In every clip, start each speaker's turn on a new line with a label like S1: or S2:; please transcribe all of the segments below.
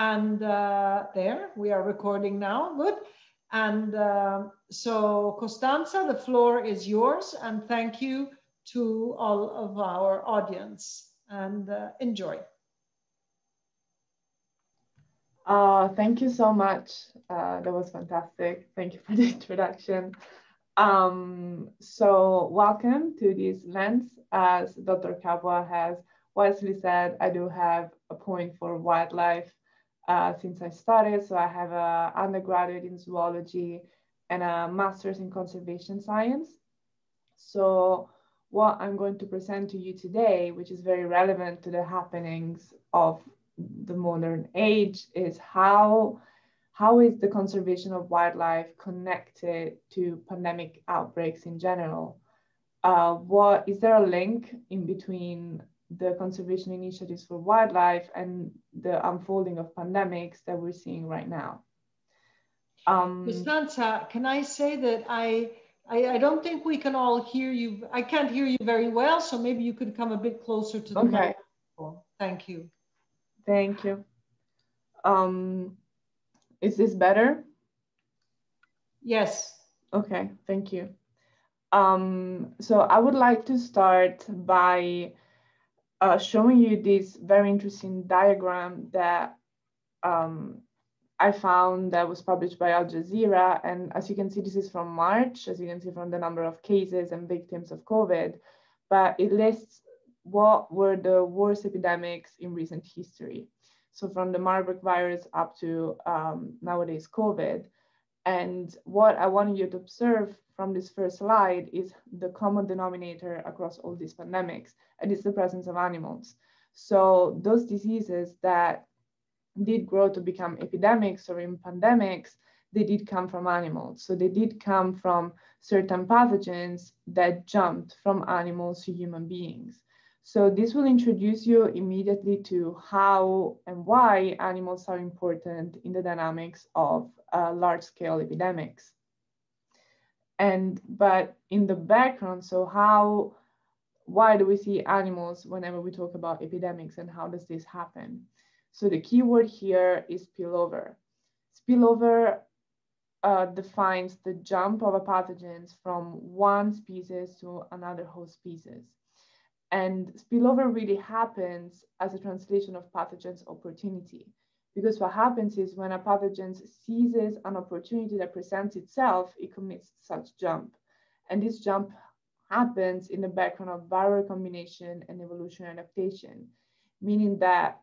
S1: And there, we are recording now, good. And so Costanza, the floor is yours, and thank you to all of our audience, and enjoy.
S2: Thank you so much. That was fantastic. Thank you for the introduction. So welcome to this lens. As Dr. Capua has wisely said, I do have a point for wildlife since I started. So I have an undergraduate in zoology and a master's in conservation science. So what I'm going to present to you today, which is very relevant to the happenings of the modern age, is how is the conservation of wildlife connected to pandemic outbreaks in general? Is there a link in between the conservation initiatives for wildlife and the unfolding of pandemics that we're seeing right now?
S1: Costanza, can I say that I don't think we can all hear you. I can't hear you very well, so maybe you could come a bit closer to the microphone. Thank you.
S2: Thank you. Is this better?
S1: Yes.
S2: Okay, thank you. So I would like to start by showing you this very interesting diagram that I found that was published by Al Jazeera. And as you can see, this is from March, as you can see from the number of cases and victims of COVID, but it lists what were the worst epidemics in recent history. So from the Marburg virus up to nowadays COVID. And what I want you to observe from this first slide is the common denominator across all these pandemics, and it's the presence of animals. So those diseases that did grow to become epidemics or in pandemics, they did come from animals. So they did come from certain pathogens that jumped from animals to human beings. So this will introduce you immediately to how and why animals are important in the dynamics of large-scale epidemics. But in the background, so why do we see animals whenever we talk about epidemics, and how does this happen? So the key word here is spillover. Spillover defines the jump of a pathogens from one species to another host species. And spillover really happens as a translation of pathogens opportunity, because what happens is when a pathogen seizes an opportunity that presents itself, it commits such jump. And this jump happens in the background of viral combination and evolution adaptation, meaning that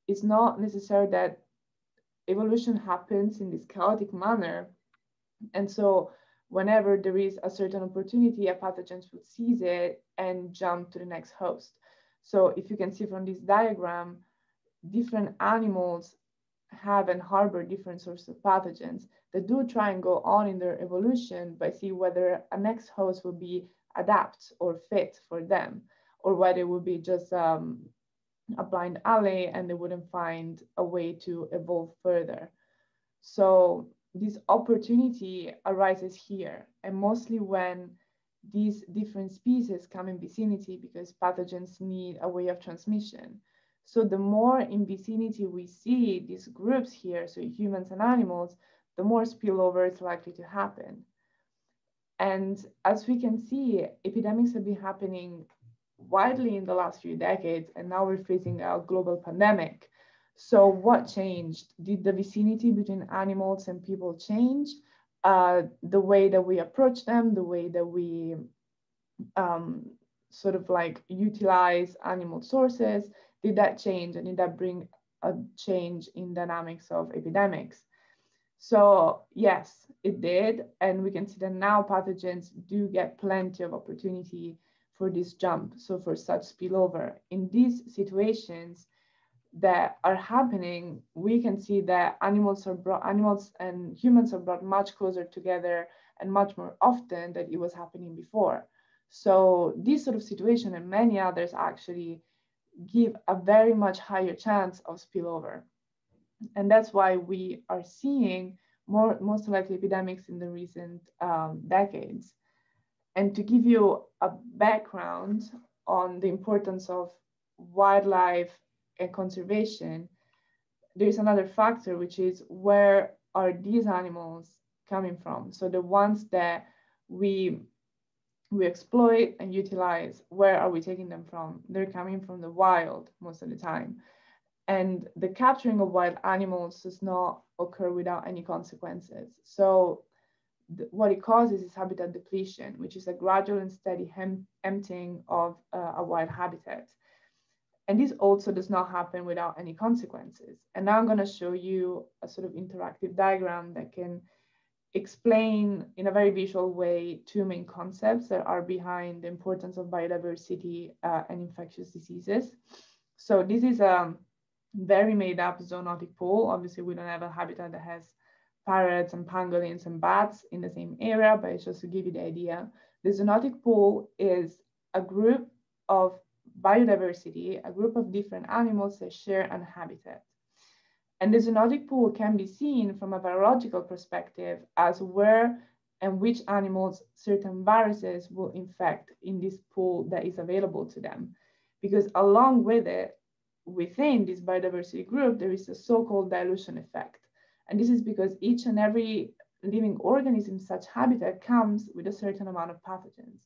S2: it's not necessary that evolution happens in this chaotic manner. And so whenever there is a certain opportunity, a pathogen would seize it and jump to the next host. So if you can see from this diagram, different animals have and harbor different sorts of pathogens that do try and go on in their evolution by see whether a next host will be adapt or fit for them, or whether it will be just a blind alley and they wouldn't find a way to evolve further. So this opportunity arises here, and mostly when these different species come in vicinity, because pathogens need a way of transmission. So the more in vicinity we see these groups here, so humans and animals, the more spillover is likely to happen. And as we can see, epidemics have been happening widely in the last few decades, and now we're facing a global pandemic. So what changed? Did the vicinity between animals and people change? The way that we approach them, the way that we sort of like utilize animal sources, did that change? And did that bring a change in dynamics of epidemics? So yes, it did. And we can see that now pathogens do get plenty of opportunity for this jump. So for such spillover, in these situations that are happening, we can see that animals and humans are brought much closer together and much more often than it was happening before. So this sort of situation and many others actually give a very much higher chance of spillover. And that's why we are seeing most likely epidemics in the recent decades. And to give you a background on the importance of wildlife and conservation, there is another factor, which is where are these animals coming from? So the ones that we exploit and utilize, where are we taking them from? They're coming from the wild most of the time. And the capturing of wild animals does not occur without any consequences. So what it causes is habitat depletion, which is a gradual and steady emptying of a wild habitat. And this also does not happen without any consequences. And now I'm going to show you a sort of interactive diagram that can explain in a very visual way two main concepts that are behind the importance of biodiversity and infectious diseases. So this is a very made up zoonotic pool. Obviously, we don't have a habitat that has parrots and pangolins and bats in the same area, but it's just to give you the idea. The zoonotic pool is a group of biodiversity, a group of different animals that share an habitat. And the zoonotic pool can be seen from a virological perspective as where and which animals certain viruses will infect in this pool that is available to them. Because along with it, within this biodiversity group, there is a so-called dilution effect. And this is because each and every living organism in such habitat comes with a certain amount of pathogens.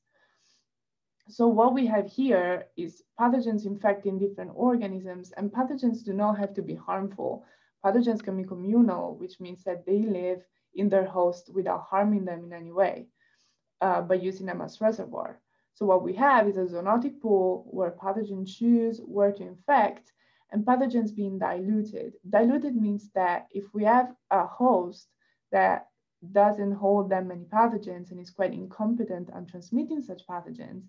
S2: So what we have here is pathogens infecting different organisms, and pathogens do not have to be harmful. Pathogens can be communal, which means that they live in their host without harming them in any way, by using them as reservoir. So what we have is a zoonotic pool where pathogens choose where to infect, and pathogens being diluted. Diluted means that if we have a host that doesn't hold that many pathogens and is quite incompetent at transmitting such pathogens,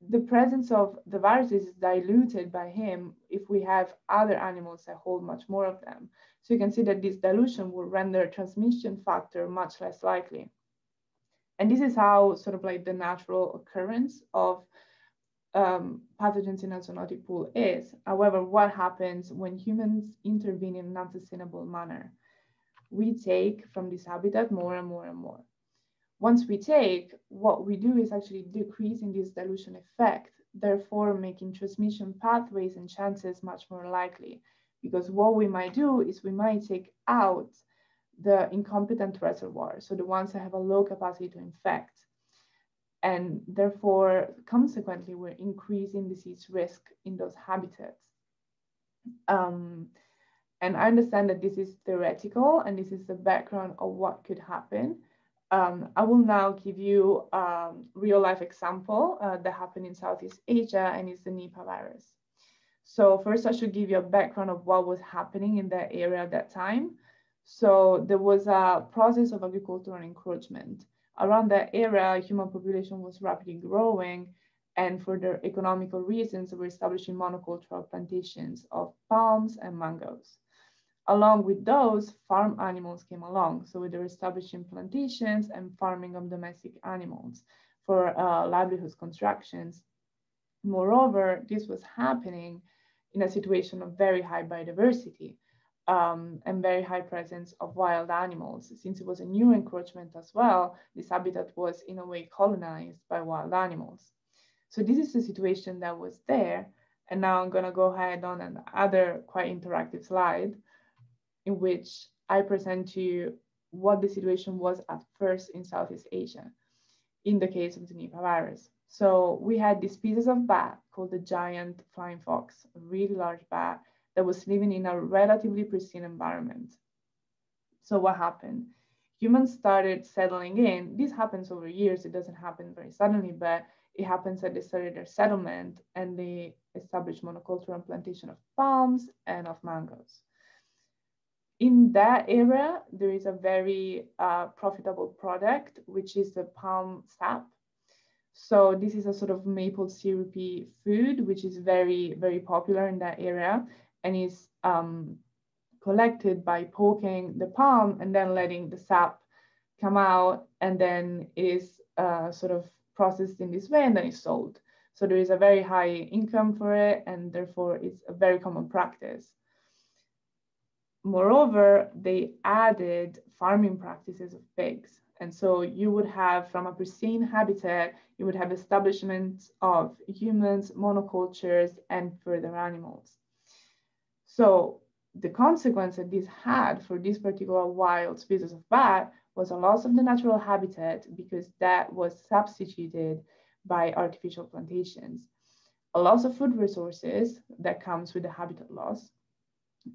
S2: the presence of the viruses is diluted by him if we have other animals that hold much more of them. So you can see that this dilution will render transmission factor much less likely. And this is how sort of like the natural occurrence of pathogens in a zoonotic pool is. However, what happens when humans intervene in an unsustainable manner? We take from this habitat more and more and more. Once we take, what we do is actually decreasing this dilution effect, therefore making transmission pathways and chances much more likely. Because what we might do is we might take out the incompetent reservoirs, so the ones that have a low capacity to infect. And therefore, consequently, we're increasing disease risk in those habitats. And I understand that this is theoretical and this is the background of what could happen. I will now give you a real life example that happened in Southeast Asia, and it's the Nipah virus. So first I should give you a background of what was happening in that area at that time. So there was a process of agricultural encroachment. Around that area, human population was rapidly growing, and for their economical reasons, they were establishing monocultural plantations of palms and mangoes. Along with those, farm animals came along. So they were establishing plantations and farming of domestic animals for livelihoods constructions. Moreover, this was happening in a situation of very high biodiversity and very high presence of wild animals. Since it was a new encroachment as well, this habitat was in a way colonized by wild animals. So this is the situation that was there. And now I'm gonna go ahead on another quite interactive slide in which I present to you what the situation was at first in Southeast Asia in the case of the Nipah virus. So we had this species of bat called the giant flying fox, a really large bat that was living in a relatively pristine environment. So what happened? Humans started settling in. This happens over years. It doesn't happen very suddenly, but it happens that they started their settlement and they established monocultural plantation of palms and of mangoes. In that area, there is a very profitable product, which is the palm sap. So this is a sort of maple syrupy food, which is very, very popular in that area and is collected by poking the palm and then letting the sap come out, and then it is sort of processed in this way and then it's sold. So there is a very high income for it, and therefore it's a very common practice. Moreover, they added farming practices of pigs. And so you would have, from a pristine habitat, you would have establishments of humans, monocultures, and further animals. So the consequence that this had for this particular wild species of bat was a loss of the natural habitat, because that was substituted by artificial plantations, a loss of food resources that comes with the habitat loss,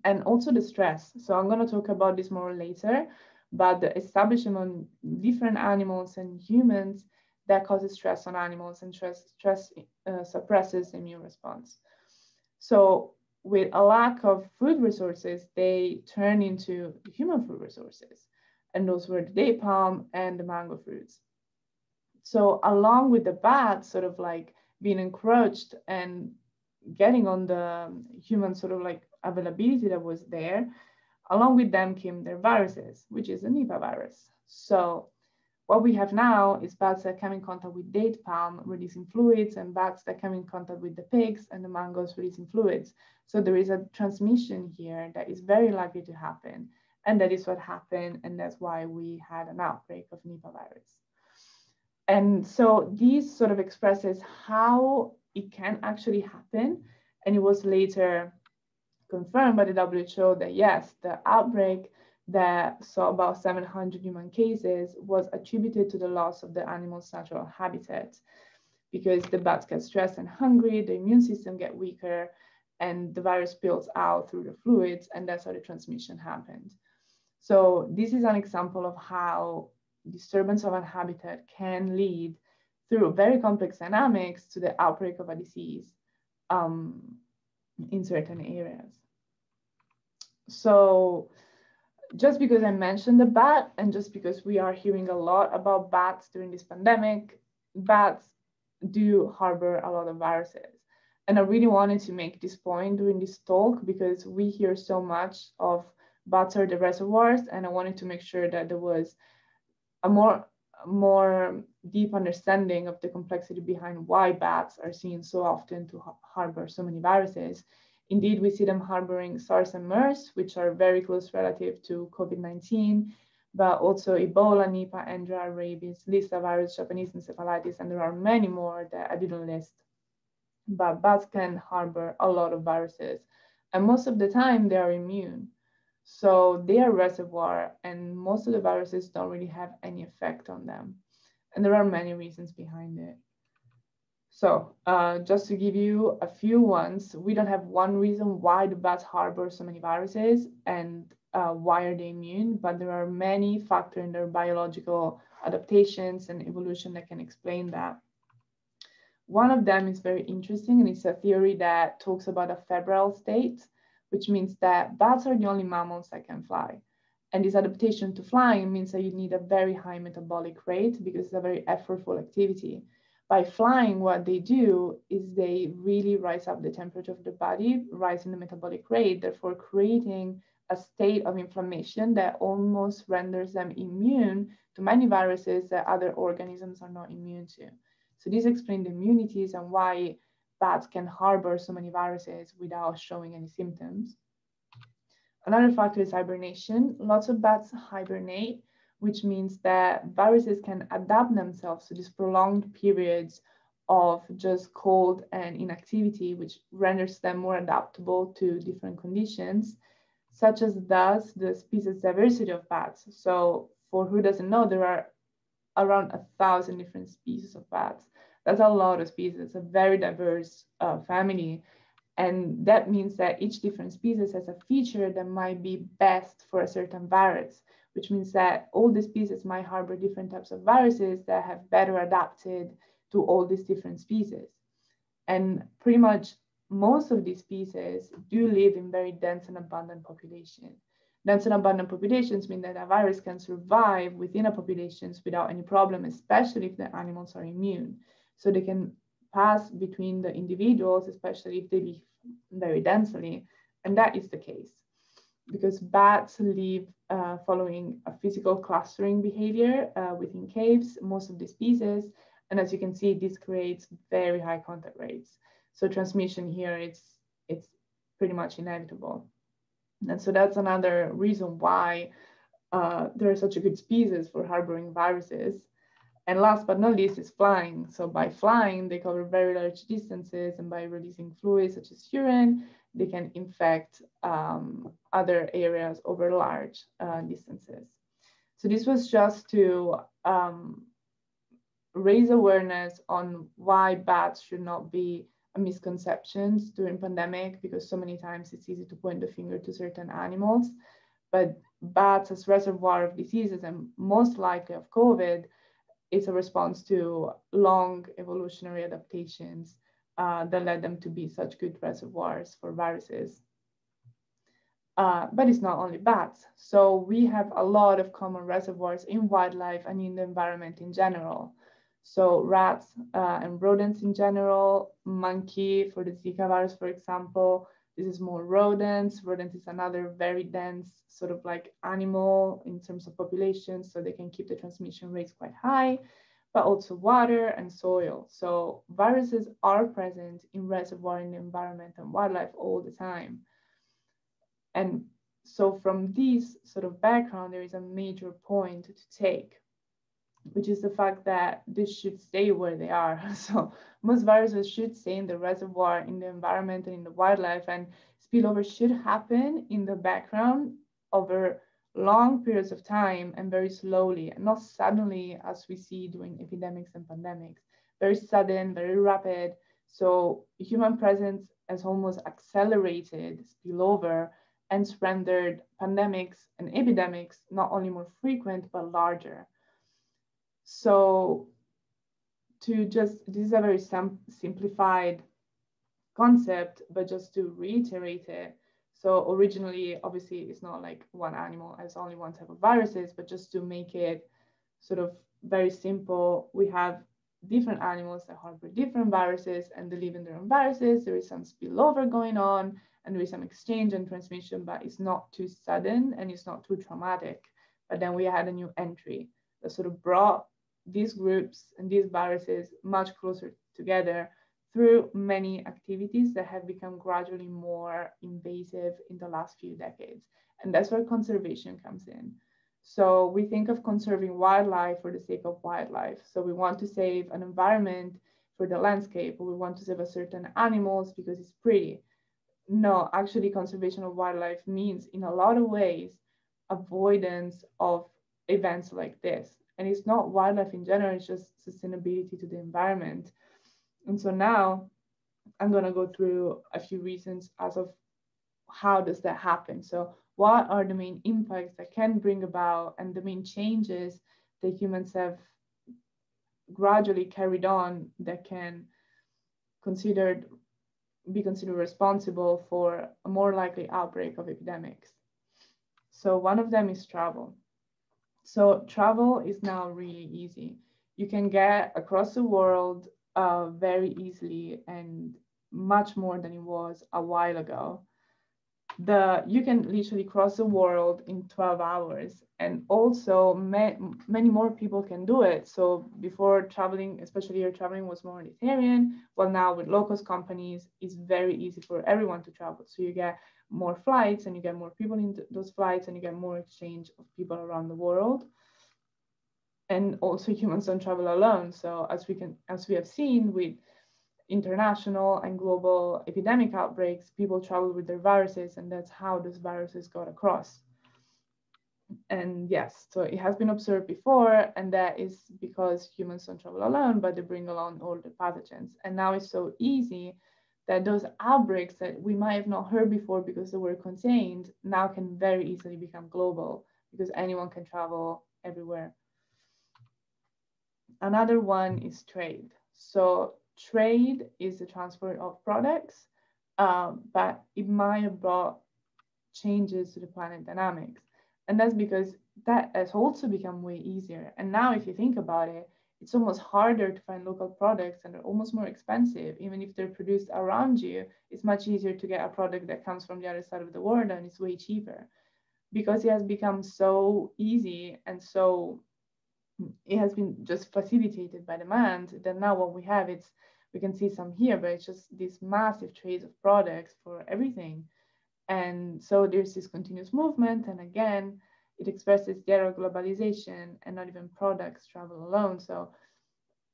S2: and also the stress. So I'm going to talk about this more later, but the establishment on different animals and humans that causes stress on animals, and stress suppresses the immune response. So with a lack of food resources, they turn into human food resources. And those were the date palm and the mango fruits. So along with the bats sort of like being encroached and getting on the human sort of like availability that was there, along with them came their viruses, which is the Nipah virus. So what we have now is bats that come in contact with date palm releasing fluids, and bats that come in contact with the pigs and the mangoes releasing fluids. So there is a transmission here that is very likely to happen. And that is what happened. And that's why we had an outbreak of Nipah virus. And so this sort of expresses how it can actually happen. And it was later confirmed by the WHO that yes, the outbreak that saw about 700 human cases was attributed to the loss of the animal's natural habitat, because the bats get stressed and hungry, the immune system get weaker, and the virus spills out through the fluids, and that's how the transmission happened. So this is an example of how disturbance of a habitat can lead through very complex dynamics to the outbreak of a disease in certain areas. So just because I mentioned the bat, and just because we are hearing a lot about bats during this pandemic, bats do harbor a lot of viruses. And I really wanted to make this point during this talk, because we hear so much of bats are the reservoirs, and I wanted to make sure that there was a more deep understanding of the complexity behind why bats are seen so often to harbor so many viruses. Indeed, we see them harboring SARS and MERS, which are very close relative to COVID-19, but also Ebola, Nipah, Endra, rabies, Lassa virus, Japanese encephalitis, and there are many more that I didn't list. But bats can harbor a lot of viruses, and most of the time they are immune. So they are reservoir, and most of the viruses don't really have any effect on them. And there are many reasons behind it. So just to give you a few ones, we don't have one reason why the bats harbor so many viruses and why are they immune, but there are many factors in their biological adaptations and evolution that can explain that. One of them is very interesting, and it's a theory that talks about a febrile state, which means that bats are the only mammals that can fly. And this adaptation to flying means that you need a very high metabolic rate, because it's a very effortful activity. By flying, what they do is they really rise up the temperature of the body, rising the metabolic rate, therefore creating a state of inflammation that almost renders them immune to many viruses that other organisms are not immune to. So this explains the immunities and why bats can harbor so many viruses without showing any symptoms. Another factor is hibernation. Lots of bats hibernate, which means that viruses can adapt themselves to these prolonged periods of just cold and inactivity, which renders them more adaptable to different conditions, such as does the species diversity of bats. So for who doesn't know, there are around 1,000 different species of bats. That's a lot of species. It's a very diverse family. And that means that each different species has a feature that might be best for a certain virus, which means that all the species might harbor different types of viruses that have better adapted to all these different species. And pretty much most of these species do live in very dense and abundant populations. Dense and abundant populations mean that a virus can survive within a population without any problem, especially if the animals are immune. So they can pass between the individuals, especially if they live very densely. And that is the case because bats live following a physical clustering behavior within caves, most of the species. And as you can see, this creates very high contact rates. So transmission here, it's pretty much inevitable. And so that's another reason why they're such a good species for harboring viruses. And last but not least is flying. So by flying, they cover very large distances, and by releasing fluids such as urine, they can infect other areas over large distances. So this was just to raise awareness on why bats should not be a misconception during pandemic, because so many times it's easy to point the finger to certain animals, but bats as reservoir of diseases and most likely of COVID, it's a response to long evolutionary adaptations that led them to be such good reservoirs for viruses. But it's not only bats. So we have a lot of common reservoirs in wildlife and in the environment in general. So rats and rodents in general, monkey for the Zika virus, for example. This is more rodents. Rodents is another very dense sort of like animal in terms of population, so they can keep the transmission rates quite high, but also water and soil. So viruses are present in reservoir in the environment and wildlife all the time. And so from this sort of background, there is a major point to take, which is the fact that this should stay where they are. So most viruses should stay in the reservoir, in the environment, and in the wildlife, and spillover should happen in the background over long periods of time and very slowly, and not suddenly as we see during epidemics and pandemics. Very sudden, very rapid. So human presence has almost accelerated spillover and rendered pandemics and epidemics not only more frequent, but larger. So this is a very simplified concept, but just to reiterate it. So originally, obviously, it's not like one animal has only one type of viruses, but just to make it sort of very simple, we have different animals that harbor different viruses and they live in their own viruses. There is some spillover going on and there is some exchange and transmission, but it's not too sudden and it's not too traumatic. But then we had a new entry that sort of brought these groups and these viruses much closer together through many activities that have become gradually more invasive in the last few decades. And that's where conservation comes in. So we think of conserving wildlife for the sake of wildlife. So we want to save an environment for the landscape, or we want to save a certain animals because it's pretty. No, actually conservation of wildlife means in a lot of ways avoidance of events like this. And it's not wildlife in general, it's just sustainability to the environment. And so now I'm going to go through a few reasons as of how does that happen. So what are the main impacts that can bring about and the main changes that humans have gradually carried on that can be considered responsible for a more likely outbreak of epidemics. So one of them is travel. So travel is now really easy. You can get across the world very easily and much more than it was a while ago. You can literally cross the world in 12 hours, and also many more people can do it. So before traveling, especially air traveling, was more elitarian. Well, now with low-cost companies, it's very easy for everyone to travel. So you get more flights and you get more people in those flights and you get more exchange of people around the world. And also humans don't travel alone. So as we have seen with international and global epidemic outbreaks, people travel with their viruses, and that's how those viruses got across. And yes, so it has been observed before, and that is because humans don't travel alone, but they bring along all the pathogens. And now it's so easy that those outbreaks that we might have not heard before because they were contained now can very easily become global because anyone can travel everywhere. Another one is trade. So trade is the transport of products, but it might have brought changes to the planet dynamics. And that's because that has also become way easier. And now if you think about it, it's almost harder to find local products and they're almost more expensive. Even if they're produced around you, it's much easier to get a product that comes from the other side of the world and it's way cheaper because it has become so easy and so it has been just facilitated by demand that now what we have, we can see some here, but it's just this massive trade of products for everything. And so there's this continuous movement. And again, it expresses the era of globalization and not even products travel alone. So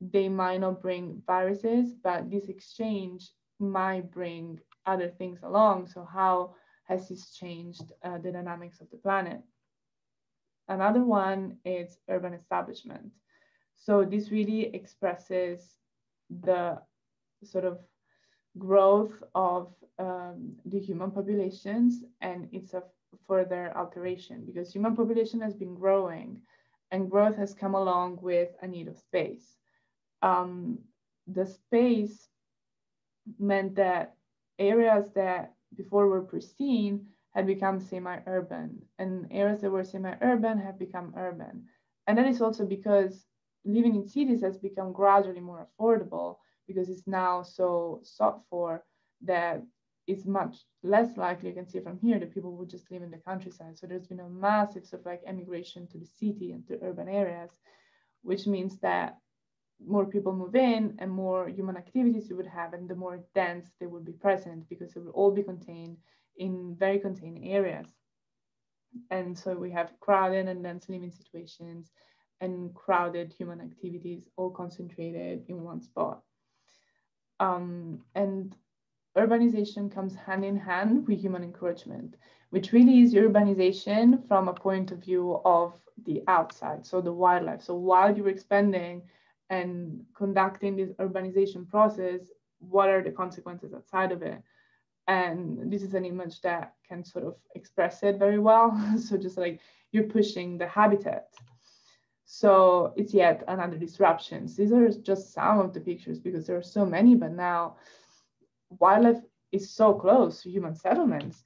S2: they might not bring viruses, but this exchange might bring other things along. So how has this changed the dynamics of the planet? Another one is urban establishment. So this really expresses the sort of growth of the human populations, and it's a further alteration because human population has been growing, and growth has come along with a need of space. The space meant that areas that before were pristine had become semi-urban, and areas that were semi-urban have become urban. And that is also because living in cities has become gradually more affordable because it's now so sought for that it's much less likely, you can see from here, that people would just live in the countryside. So there's been a massive sort of like emigration to the city and to urban areas, which means that more people move in and more human activities you would have, and the more dense they would be present because it will all be contained in very contained areas. And so we have crowded and dense living situations and crowded human activities all concentrated in one spot. And urbanization comes hand in hand with human encroachment, which really is urbanization from a point of view of the outside, so the wildlife. So while you're expanding and conducting this urbanization process, what are the consequences outside of it? And this is an image that can sort of express it very well. So just like you're pushing the habitat. So it's yet another disruption. These are just some of the pictures because there are so many, but now wildlife is so close to human settlements.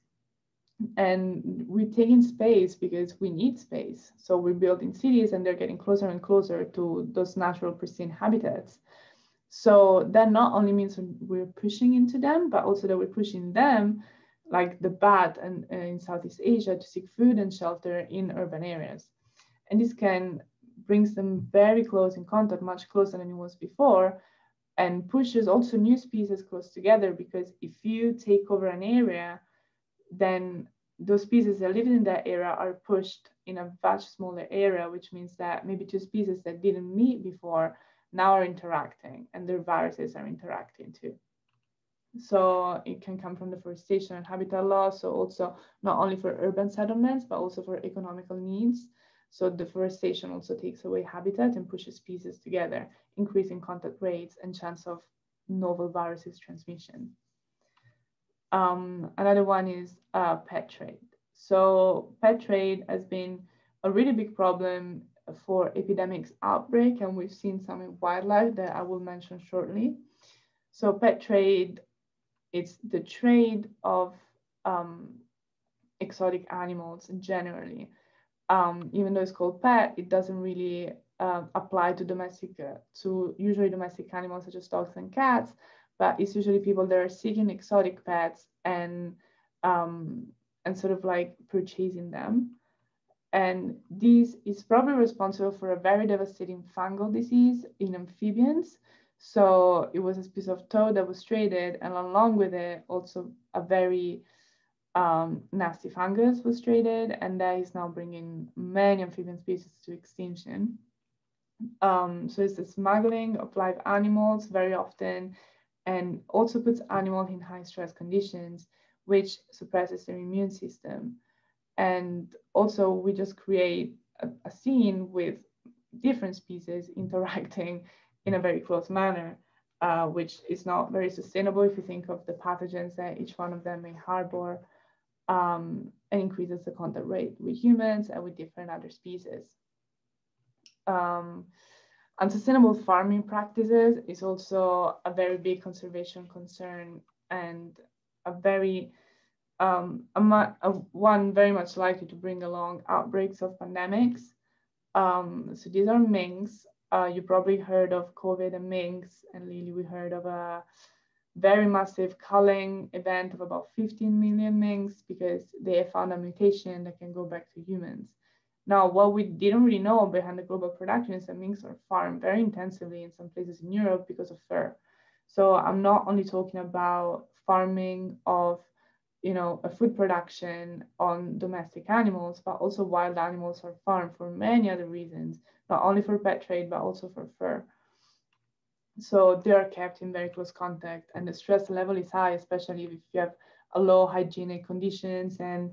S2: And we're taking space because we need space. So we're building cities and they're getting closer and closer to those natural pristine habitats. So that not only means we're pushing into them, but also that we're pushing them, like the bat and in Southeast Asia, to seek food and shelter in urban areas. And this can brings them very close in contact, much closer than it was before, and pushes also new species close together, because if you take over an area, then those species that live in that area are pushed in a much smaller area, which means that maybe two species that didn't meet before now are interacting, and their viruses are interacting too. So it can come from deforestation and habitat loss, so also not only for urban settlements, but also for economical needs. So deforestation also takes away habitat and pushes species together, increasing contact rates and chance of novel viruses transmission. Another one is pet trade. So pet trade has been a really big problem for epidemics outbreak, and we've seen some in wildlife that I will mention shortly. So pet trade, it's the trade of exotic animals generally. Even though it's called pet, it doesn't really apply to usually domestic animals such as dogs and cats, but it's usually people that are seeking exotic pets and sort of like purchasing them. And this is probably responsible for a very devastating fungal disease in amphibians. So it was a piece of toad that was traded, and along with it, also a very nasty fungus was traded, and that is now bringing many amphibian species to extinction. So it's the smuggling of live animals very often, and also puts animals in high stress conditions, which suppresses their immune system. And also we just create a scene with different species interacting in a very close manner, which is not very sustainable if you think of the pathogens that each one of them may harbor, and increases the contact rate with humans and with different other species. Unsustainable farming practices is also a very big conservation concern, and a very one very much likely to bring along outbreaks of pandemics. So these are minks. You probably heard of COVID and minks, and Lily, we heard of a very massive culling event of about 15 million minks because they found a mutation that can go back to humans. Now, what we didn't really know behind the global production is that minks are farmed very intensively in some places in Europe because of fur. So I'm not only talking about farming of, a food production on domestic animals, but also wild animals are farmed for many other reasons, not only for pet trade, but also for fur. So they are kept in very close contact, and the stress level is high, especially if you have a low hygienic conditions and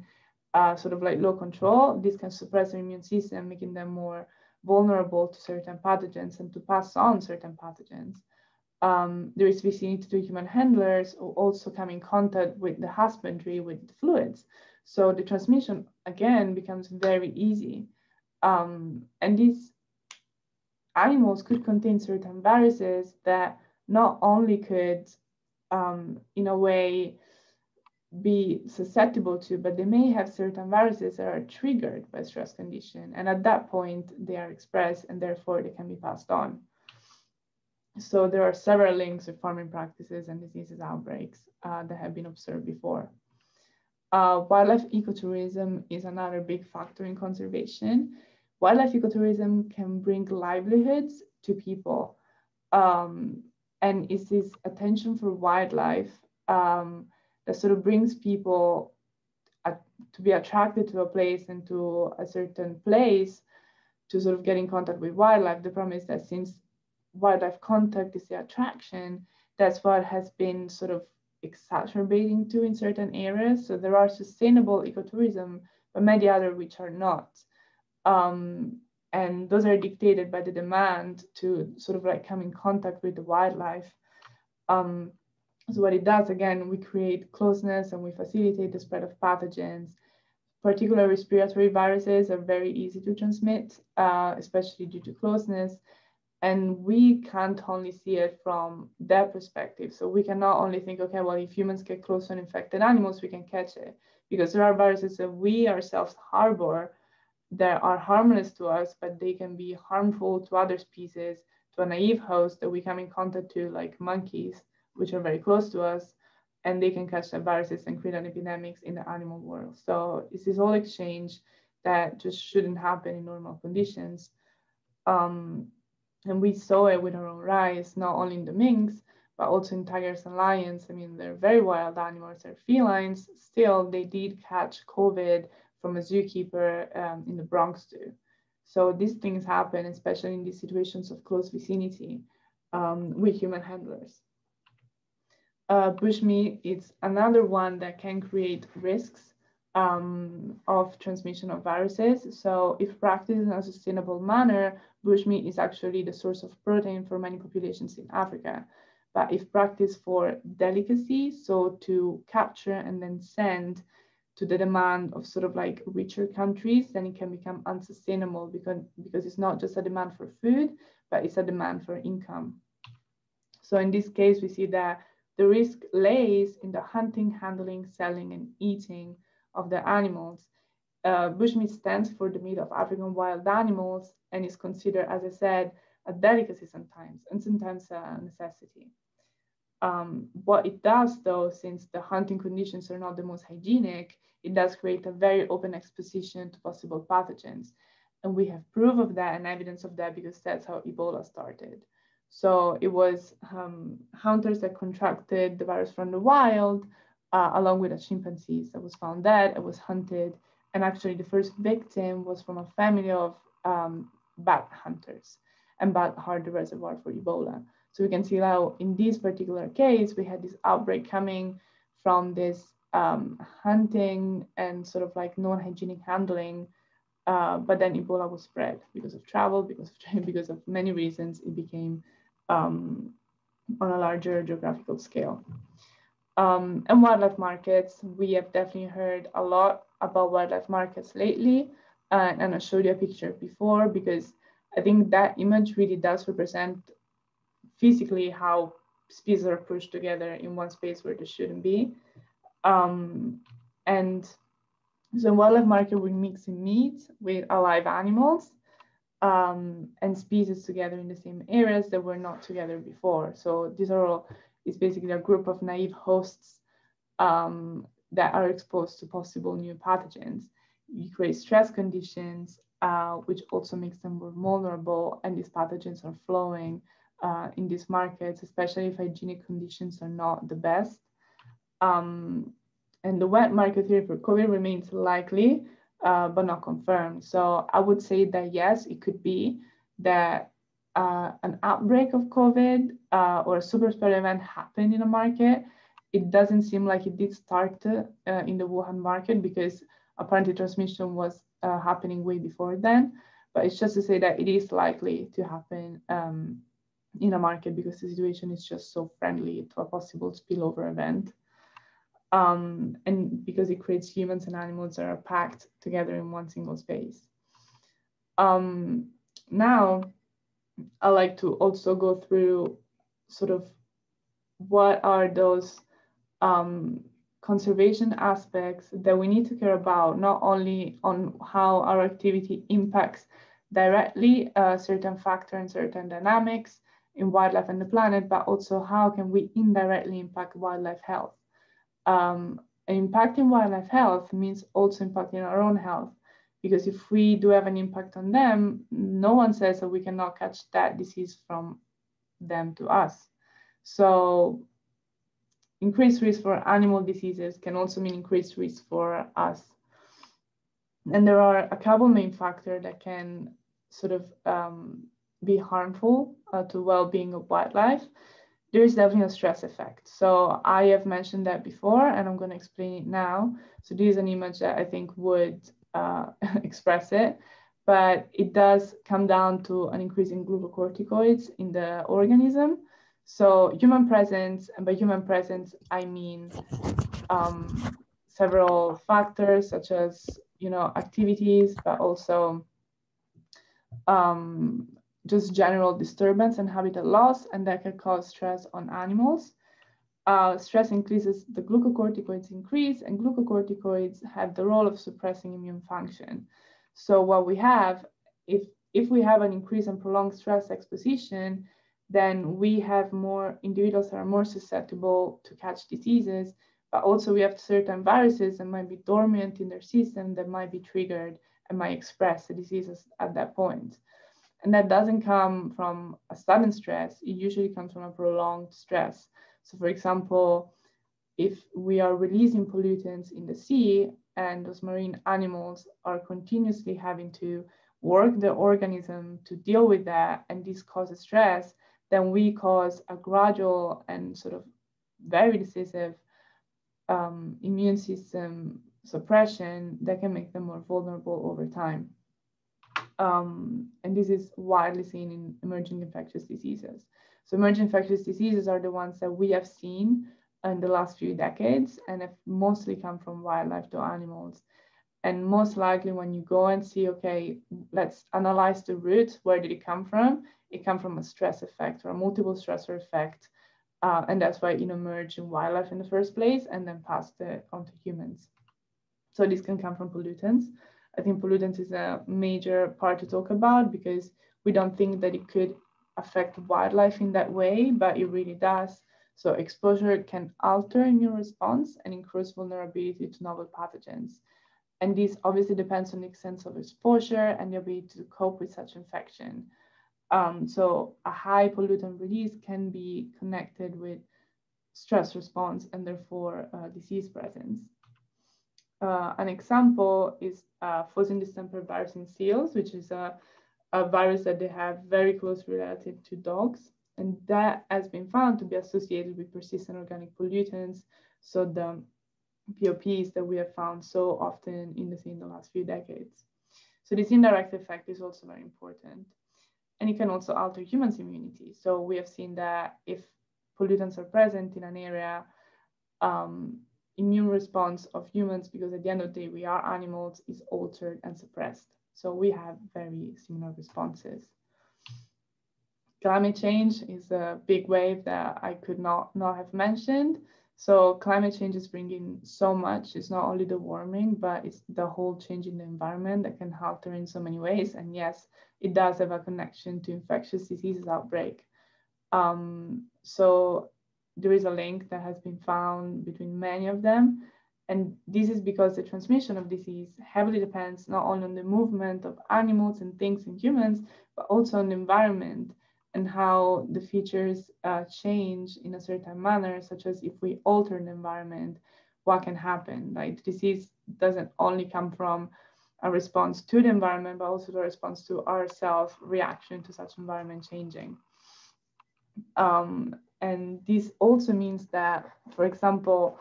S2: sort of like low control. This can suppress their immune system, making them more vulnerable to certain pathogens and to pass on certain pathogens. There is vicinity to human handlers who also come in contact with the husbandry, with the fluids. So the transmission, again, becomes very easy. And these animals could contain certain viruses that not only could, in a way, be susceptible to, but they may have certain viruses that are triggered by stress condition. And at that point, they are expressed and therefore they can be passed on. So there are several links with farming practices and diseases outbreaks that have been observed before. Wildlife ecotourism is another big factor in conservation. Wildlife ecotourism can bring livelihoods to people. And it's this attention for wildlife that sort of brings people to be attracted to a place and to a certain place to sort of get in contact with wildlife. The problem is that since wildlife contact is the attraction, that's what has been sort of exacerbating too in certain areas. So there are sustainable ecotourism, but many other which are not. And those are dictated by the demand to sort of like come in contact with the wildlife. So what it does, again, we create closeness and we facilitate the spread of pathogens. Particular respiratory viruses are very easy to transmit, especially due to closeness. And we can't only see it from that perspective. So we can not only think, okay, well, if humans get close to infected animals, we can catch it. Because there are viruses that we ourselves harbor that are harmless to us, but they can be harmful to other species, to a naive host that we come in contact to, like monkeys, which are very close to us, and they can catch the viruses and create an epidemics in the animal world. So it's this whole exchange that just shouldn't happen in normal conditions. And we saw it with our own eyes, not only in the minks, but also in tigers and lions. I mean, they're very wild animals, they're felines. Still, they did catch COVID from a zookeeper in the Bronx too. So these things happen, especially in these situations of close vicinity with human handlers. Bushmeat is another one that can create risks of transmission of viruses. So if practiced in a sustainable manner, bushmeat is actually the source of protein for many populations in Africa. But if practiced for delicacy, so to capture and then send to the demand of sort of like richer countries, then it can become unsustainable because it's not just a demand for food, but it's a demand for income. So in this case, we see that the risk lays in the hunting, handling, selling, and eating of the animals. Bushmeat stands for the meat of African wild animals and is considered, as I said, a delicacy sometimes, and sometimes a necessity. What it does, though, since the hunting conditions are not the most hygienic, it does create a very open exposition to possible pathogens. And we have proof of that and evidence of that because that's how Ebola started. So it was hunters that contracted the virus from the wild, along with a chimpanzee that was found dead. It was hunted. And actually, the first victim was from a family of bat hunters. And bat are the reservoir for Ebola. So we can see how in this particular case, we had this outbreak coming from this hunting and sort of like non-hygienic handling. But then Ebola was spread because of travel, because of many reasons. It became on a larger geographical scale. And wildlife markets, we have definitely heard a lot about wildlife markets lately. And I showed you a picture before because I think that image really does represent physically how species are pushed together in one space where they shouldn't be. And so in wildlife market, we're mixing meat with alive animals and species together in the same areas that were not together before. So these are all, it's basically a group of naive hosts that are exposed to possible new pathogens. You create stress conditions, which also makes them more vulnerable, and these pathogens are flowing in these markets, especially if hygienic conditions are not the best. And the wet market theory for COVID remains likely, but not confirmed. So I would say that yes, it could be that an outbreak of COVID or a super spread event happened in a market, it doesn't seem like it did start in the Wuhan market, because apparently transmission was happening way before then. But it's just to say that it is likely to happen in a market, because the situation is just so friendly to a possible spillover event. And because it creates humans and animals that are packed together in one single space. Now, I like to also go through sort of what are those conservation aspects that we need to care about, not only on how our activity impacts directly certain factor and certain dynamics in wildlife and the planet, but also how can we indirectly impact wildlife health. And impacting wildlife health means also impacting our own health, because if we do have an impact on them, no one says that we cannot catch that disease from them to us. So increased risk for animal diseases can also mean increased risk for us. And there are a couple main factors that can sort of be harmful to well-being of wildlife. There is definitely a stress effect. So I have mentioned that before, and I'm going to explain it now. So this is an image that I think would express it, but it does come down to an increase in glucocorticoids in the organism. So human presence, and by human presence, I mean several factors such as, activities, but also just general disturbance and habitat loss, and that can cause stress on animals. Stress increases, the glucocorticoids increase, and glucocorticoids have the role of suppressing immune function. So what we have, if we have an increase in prolonged stress exposition, then we have more individuals that are more susceptible to catch diseases, but also we have certain viruses that might be dormant in their system that might be triggered and might express the diseases at that point. And that doesn't come from a sudden stress, it usually comes from a prolonged stress. So for example, if we are releasing pollutants in the sea and those marine animals are continuously having to work the organism to deal with that, and this causes stress, then we cause a gradual and sort of very decisive immune system suppression that can make them more vulnerable over time. And this is widely seen in emerging infectious diseases. So emerging infectious diseases are the ones that we have seen in the last few decades and have mostly come from wildlife to animals. And most likely when you go and see, okay, let's analyze the root, where did it come from? It came from a stress effect or a multiple stressor effect. And that's why it emerged in wildlife in the first place and then passed on to humans. So this can come from pollutants. I think pollutants is a major part to talk about because we don't think that it could affect wildlife in that way, but it really does. So exposure can alter immune response and increase vulnerability to novel pathogens. And this obviously depends on the extent of exposure and the ability to cope with such infection. So a high pollutant release can be connected with stress response and therefore disease presence. An example is Fusing distemper virus in seals, which is a virus that they have very closely related to dogs. And that has been found to be associated with persistent organic pollutants. So the POPs that we have found so often in the sea in the last few decades. So this indirect effect is also very important. And it can also alter humans' immunity. So we have seen that if pollutants are present in an area, immune response of humans, because at the end of the day, we are animals, is altered and suppressed. So we have very similar responses. Climate change is a big wave that I could not have mentioned. So climate change is bringing so much. It's not only the warming, but it's the whole change in the environment that can alter in so many ways. And yes, it does have a connection to infectious diseases outbreak. So there is a link that has been found between many of them. And this is because the transmission of disease heavily depends not only on the movement of animals and things in humans, but also on the environment and how the features change in a certain manner, such as if we alter the environment, what can happen? Like disease doesn't only come from a response to the environment, but also the response to our self-reaction to such environment changing. And this also means that, for example,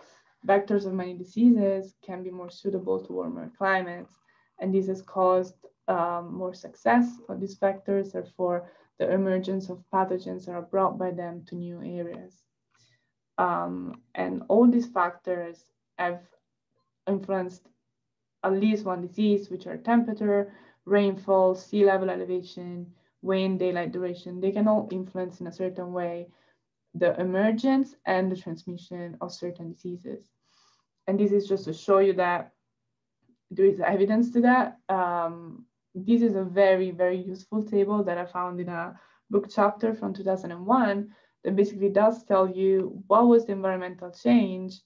S2: vectors of many diseases can be more suitable to warmer climates, and this has caused more success of these vectors, therefore the emergence of pathogens that are brought by them to new areas. And all these factors have influenced at least one disease, which are temperature, rainfall, sea level elevation, wind, daylight duration. They can all influence in a certain way the emergence and the transmission of certain diseases. And this is just to show you that there is evidence to that. This is a very, very useful table that I found in a book chapter from 2001 that basically does tell you what was the environmental change,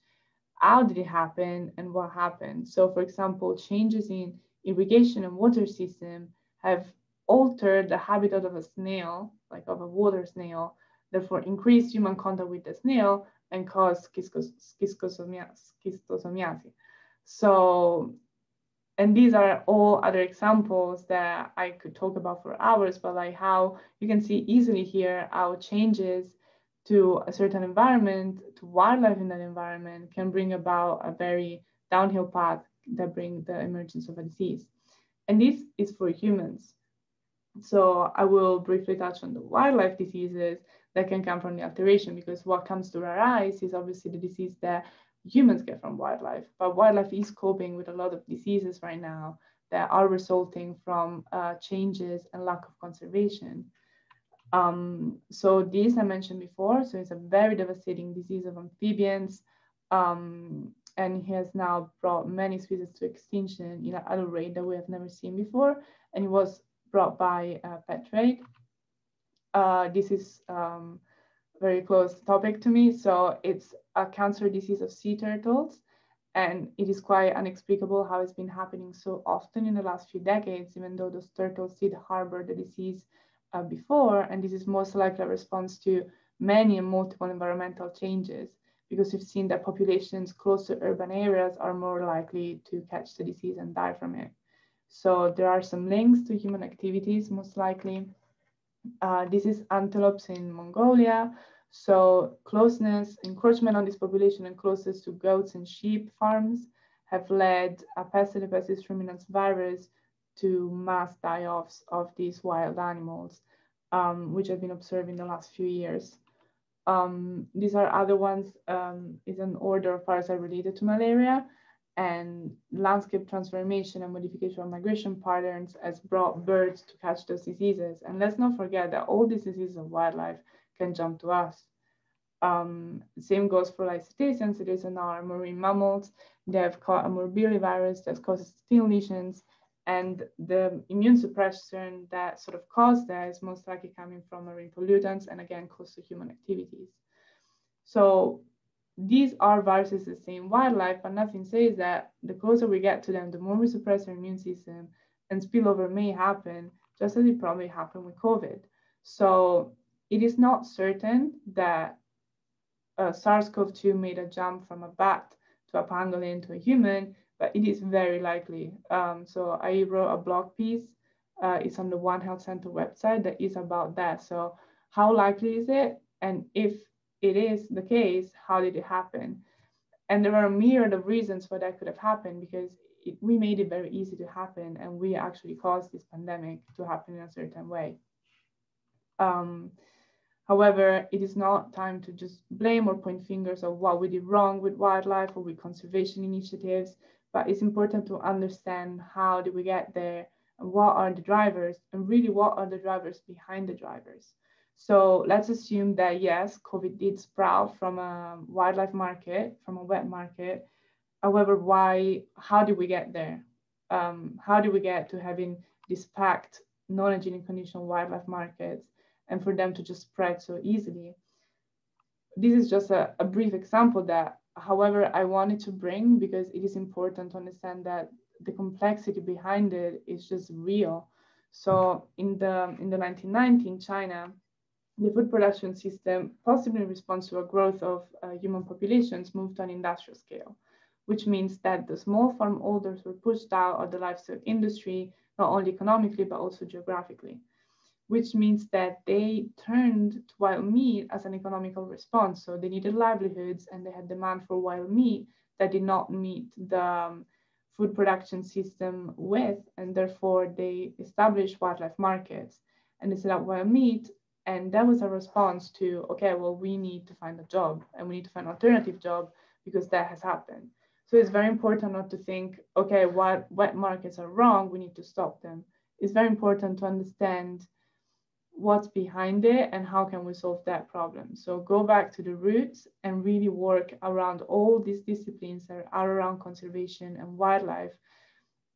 S2: how did it happen, and what happened. So for example, changes in irrigation and water system have altered the habitat of a snail, like of a water snail, therefore increased human contact with the snail and caused schistosomiasis. So, and these are all other examples that I could talk about for hours, but like how you can see easily here how changes to a certain environment, to wildlife in that environment, can bring about a very downhill path that bring the emergence of a disease. And this is for humans. So I will briefly touch on the wildlife diseases that can come from the alteration, because what comes to our eyes is obviously the disease that humans get from wildlife, but wildlife is coping with a lot of diseases right now that are resulting from changes and lack of conservation. So this I mentioned before, so it's a very devastating disease of amphibians, and it has now brought many species to extinction at a rate that we have never seen before, and it was brought by pet trade. This is very close topic to me. So it's a cancer disease of sea turtles, and it is quite inexplicable how it's been happening so often in the last few decades, even though those turtles did harbor the disease before. And this is most likely a response to many and multiple environmental changes, because we've seen that populations close to urban areas are more likely to catch the disease and die from it. So there are some links to human activities, most likely. This is antelopes in Mongolia. So closeness, encroachment on this population and closeness to goats and sheep farms have led a pest ruminants virus to mass die-offs of these wild animals, which have been observed in the last few years. These are other ones, is an order of parasites related to malaria, and landscape transformation and modification of migration patterns has brought birds to catch those diseases. And let's not forget that all these diseases of wildlife can jump to us. Same goes for like cetaceans. Cetaceans are marine mammals. They have caught a morbillivirus that causes skin lesions, and the immune suppression that sort of caused that is most likely coming from marine pollutants and again close to human activities. So these are viruses the same wildlife, but nothing says that the closer we get to them, the more we suppress our immune system, and spillover may happen, just as it probably happened with COVID. So it is not certain that SARS-CoV-2 made a jump from a bat to a pangolin to a human, but it is very likely. So I wrote a blog piece. It's on the One Health Center website that is about that. So how likely is it? And if it is the case, how did it happen? And there are a myriad of reasons why that could have happened, because we made it very easy to happen, and we actually caused this pandemic to happen in a certain way. However, it is not time to just blame or point fingers of what we did wrong with wildlife or with conservation initiatives, but it's important to understand how did we get there, and what are the drivers, and really what are the drivers behind the drivers. So let's assume that yes, COVID did sprout from a wildlife market, from a wet market. However, how did we get there? How did we get to having these packed, non-hygienic condition wildlife markets, and for them to just spread so easily? This is just a brief example that, however, I wanted to bring because it is important to understand that the complexity behind it is just real. So in the 1990s in China, the food production system, possibly in response to a growth of human populations, moved to an industrial scale. which means that the small farm holders were pushed out of the livestock industry, not only economically, but also geographically, which means that they turned to wild meat as an economical response. So they needed livelihoods and they had demand for wild meat that did not meet the food production system with, and therefore they established wildlife markets and they set up wild meat. And that was a response to, okay, well, we need to find a job and we need to find an alternative job because that has happened. So it's very important not to think, okay, wet markets are wrong, we need to stop them. It's very important to understand what's behind it and how can we solve that problem. So go back to the roots and really work around all these disciplines that are around conservation and wildlife,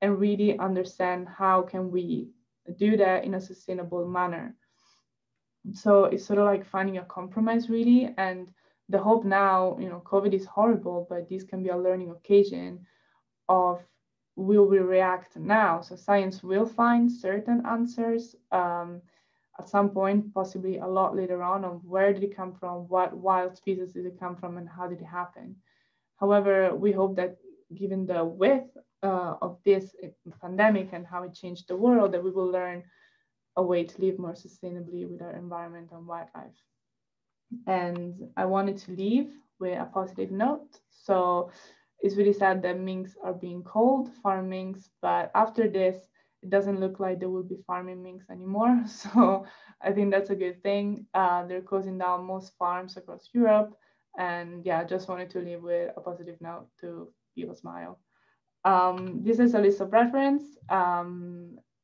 S2: and really understand how can we do that in a sustainable manner. So it's sort of like finding a compromise really. And the hope now, COVID is horrible, but this can be a learning occasion of, will we react now? So science will find certain answers at some point, possibly a lot later on where did it come from, what wild species did it come from, and how did it happen. However, we hope that given the width of this pandemic and how it changed the world, that we will learn a way to live more sustainably with our environment and wildlife. And I wanted to leave with a positive note. So it's really sad that minks are being called farm minks, but after this, it doesn't look like there will be farming minks anymore. So I think that's a good thing. They're closing down most farms across Europe. And yeah, I just wanted to leave with a positive note to give a smile. This is a list of reference.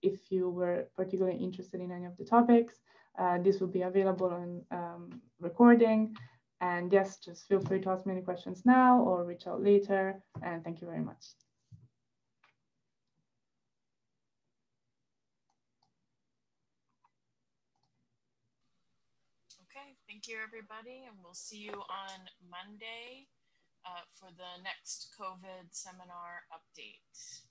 S2: If you were particularly interested in any of the topics, this will be available on recording. And yes, just feel free to ask me any questions now or reach out later. And thank you very much.
S3: Okay, thank you everybody, and we'll see you on Monday for the next COVID seminar update.